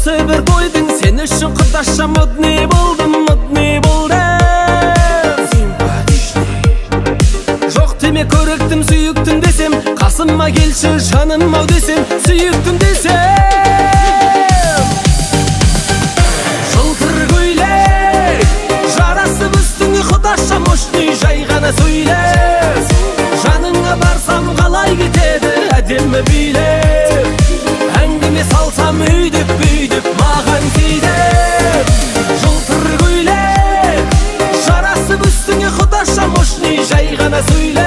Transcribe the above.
Осы бір тойдың сен үшін құдаша модный болдым, модный болдым. Жоқ деме көріктім, сүйіктім десем, қасыма келші жаным ау десем, сүйіктім десем. Жылтыр көйлек жарасып үстіңе құдаша мощный, жай ғана сөйлеп. Жаныңа барсам қалай кетеді әдемі билеп. Әңгіме салсам үйдеп бүйдеп маған кейдеп. Жылтыр көйлек жарасып үстіңе құдаша мощный, жай ғана сөйлеп.